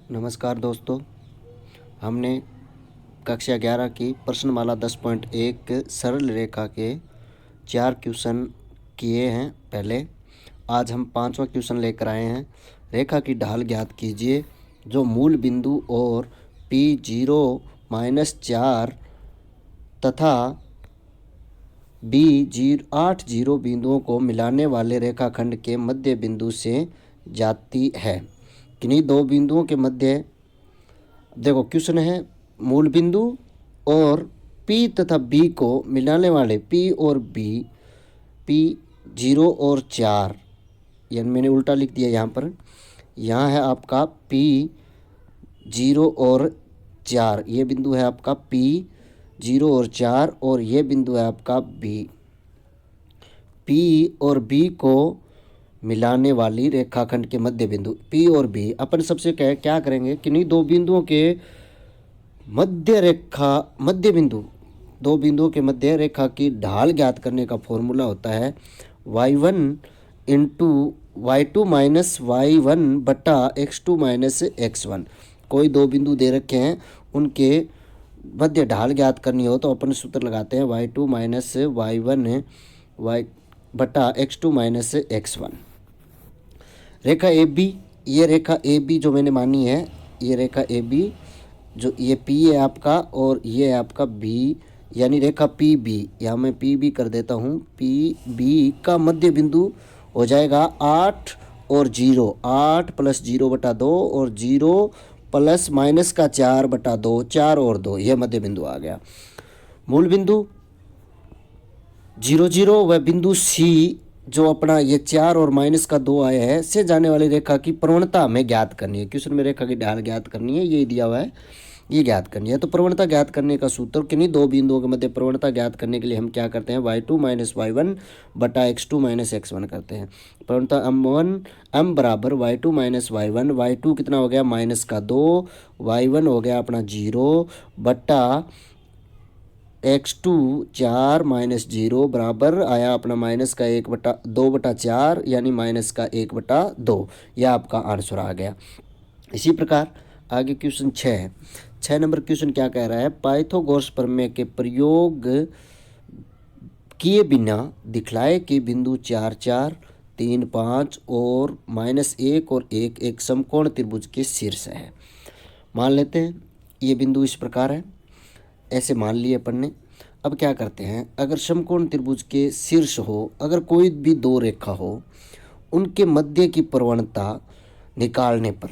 नमस्कार दोस्तों, हमने कक्षा 11 की प्रश्नमाला 10.1 सरल रेखा के 4 क्वेश्चन किए हैं पहले। आज हम 5वां क्वेश्चन लेकर आए हैं। रेखा की ढाल ज्ञात कीजिए जो मूल बिंदु और P0 -4 तथा B8 बिंदुओं को मिलाने वाले रेखाखंड के मध्य बिंदु से जाती है। किन्हीं दो बिंदुओं के मध्य, देखो क्वेश्चन है, मूल बिंदु और P तथा B को मिलाने वाले P और B, P0 और 4, यानी मैंने उल्टा लिख दिया यहाँ पर। यहाँ है आपका P0 और 4, ये बिंदु है आपका P0 और 4 और ये बिंदु है आपका B। P और B को मिलाने वाली रेखाखंड के मध्य बिंदु P और B, अपन सबसे क्या करेंगे, किन्हीं दो बिंदुओं के मध्य बिंदु, दो बिंदुओं के मध्य रेखा की ढाल ज्ञात करने का फॉर्मूला होता है y1 into y2 minus y1 बटा x2 माइनस x1। कोई दो बिंदु दे रखे हैं, उनके मध्य ढाल ज्ञात करनी हो तो अपन सूत्र लगाते हैं y2 माइनस y1 y बटा x2 minus x1। Rekha A B, ये रेखा ए बी जो मैंने मानी है, ये रेखा ए बी जो ये P है आपका और ये है आपका B, यानी रेखा पी बी, यहाँ मैं पी बी कर देता हूँ। पी बी का मध्य बिंदु हो जाएगा 8 और 0, 8 प्लस 0 बटा 2 और 0 प्लस माइनस का 4 बटा 2, 4 और 2, यह मध्य बिंदु आ गया। मूल बिंदु 0 0 व बिंदु C जो अपना ये 4 और माइनस का 2 आया है, से जाने वाली रेखा की प्रवणता हमें ज्ञात करनी है। क्वेश्चन में रेखा की ढाल ज्ञात करनी है, ये दिया हुआ है, ये ज्ञात करनी है। तो प्रवणता ज्ञात करने का सूत्र, किन्हीं दो बिंदुओं के मध्य प्रवणता ज्ञात करने के लिए हम क्या करते हैं, y2 माइनस y1 बटा x2 माइनस x1 करते हैं। प्रवणता m बराबर y2 माइनस y1, y2 कितना हो गया माइनस का 2, y1 हो गया अपना 0 बटा x2 4 माइनस 0 बराबर आया अपना माइनस का 2/4, यानी माइनस का 1/2, यह आपका आंसर आ गया। इसी प्रकार आगे क्वेश्चन 6 नंबर क्वेश्चन क्या कह रहा है, पाइथागोरस प्रमेय के प्रयोग किए बिना दिखलाए कि बिंदु 4 4 3 5 और -1 और 1 एक समकोण त्रिभुज के शीर्ष है। मान लेते हैं ये बिंदु इस प्रकार है, ऐसे मान लिए अपन ने। अब क्या करते हैं, अगर समकोण त्रिभुज के शीर्ष हो, अगर कोई भी दो रेखा हो, उनके मध्य की प्रवणता निकालने पर,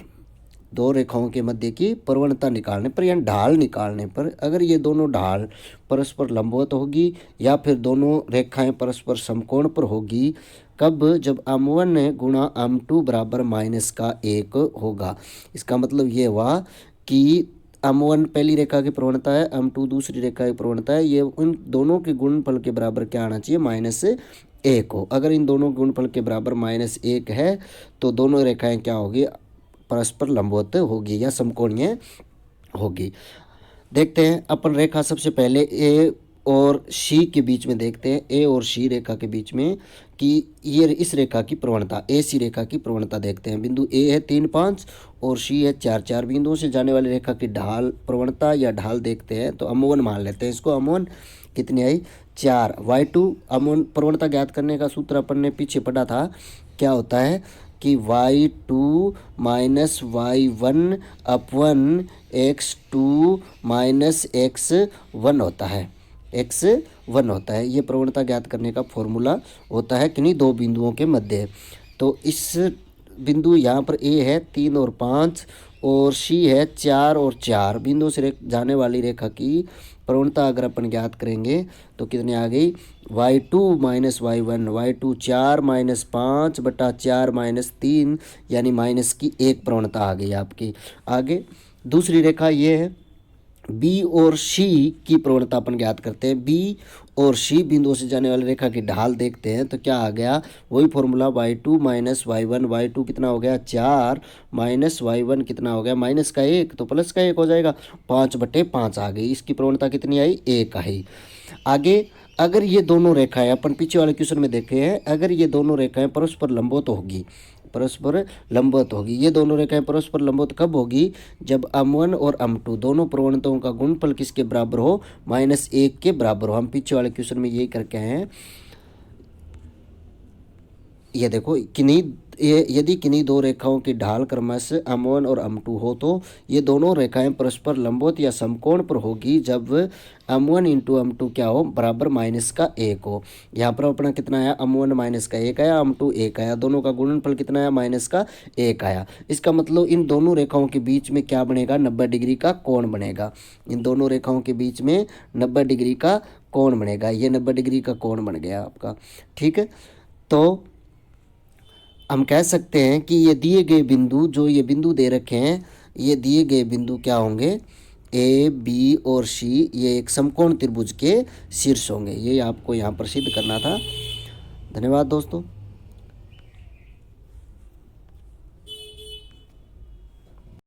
दो रेखाओं के मध्य की प्रवणता निकालने पर, यानी ढाल निकालने पर, अगर ये दोनों ढाल परस्पर लंबवत होगी या फिर दोनों रेखाएं परस्पर समकोण पर होगी, कब, जब m1 गुणा m2 बराबर माइनस का 1 होगा। इसका मतलब ये हुआ कि m1 पहली रेखा की प्रवणता है, m2 दूसरी रेखा की प्रवणता है, ये उन दोनों के गुणनफल के बराबर क्या आना चाहिए, -1 हो। अगर इन दोनों गुणनफल के बराबर -1 है तो दोनों रेखाएं क्या होगी, परस्पर लंबवत होगी या समकोणीय होगी। देखते हैं अपन रेखा सबसे पहले ए और सी के बीच में देखते हैं, ए और सी रेखा के बीच में कि ये इस रेखा की प्रवणता, ए सी रेखा की प्रवणता देखते हैं। बिंदु ए है 3 5 और सी है 4 4, बिंदुओं से जाने वाली रेखा की ढाल प्रवणता या ढाल देखते हैं। तो m1 मान लेते हैं इसको, m1 कितनी आई 4, y2 m1 प्रवणता ज्ञात करने का सूत्र अपन ने पीछे पढ़ा था, क्या होता है कि y2 minus y1 upon x2 minus x1 होता है, x1 होता है। ये प्रवणता ज्ञात करने का फॉर्मूला होता है किन्हीं दो बिंदुओं के मध्य। तो इस बिंदु यहाँ पर ए है 3 और 5 और सी है 4 और 4, बिंदुओं से जाने वाली रेखा की प्रवणता अगर अपन ज्ञात करेंगे तो कितनी आ गई, y2 minus y1, y2 4 minus 5 बटा 4 माइनस 3, यानी माइनस की 1 प्रवणता आ गई आपकी। आगे दूसरी रेखा ये है, बी और सी की प्रवणता अपन ज्ञात करते हैं। बी और सी बिंदुओं से जाने वाली रेखा की ढाल देखते हैं तो क्या आ गया, वही formula y2 minus y1, y2 कितना हो गया 4 माइनस y1 कितना हो गया माइनस का 1, तो प्लस का 1 हो जाएगा, 5/5 आ गई। इसकी प्रवणता कितनी आई, 1 आई। आगे अगर ये दोनों रेखाएं अपन पीछे वाले क्वेश्चन में देखे हैं, अगर ये दोनों रेखाएं परस्पर लंबवत होगी परस्पर लंबवत होगी। ये दोनों रेखाएं परस्पर लंबवत कब होगी? जब M1 और M2 दोनों प्रवणताओं का गुणनफल किसके बराबर हो? -1 के बराबर हो। हम पीछे वाले क्वेश्चन में यही करके आए हैं। ये देखो यदि किन्हीं दो रेखाओं की ढाल क्रमशः M1 और M2 हो तो ये दोनों रेखाएं परस्पर लंबवत या समकोण पर होगी जब M1 इंटू M2 क्या हो? बराबर -1 हो। यहाँ पर अपना कितना आया? M1 -1 आया, M2 1 आया, दोनों का गुणनफल कितना आया? -1 आया। इसका मतलब इन दोनों रेखाओं के बीच में क्या बनेगा? 90 डिग्री का कोण बनेगा। इन दोनों रेखाओं के बीच में 90 डिग्री का कोण बनेगा। ये 90 डिग्री का कोण बन गया आपका। ठीक है, तो हम कह सकते हैं कि ये दिए गए बिंदु, जो ये बिंदु दे रखे हैं, ये दिए गए बिंदु क्या होंगे? ए, बी और सी, ये एक समकोण त्रिभुज के शीर्ष होंगे। ये आपको यहाँ पर सिद्ध करना था। धन्यवाद दोस्तों।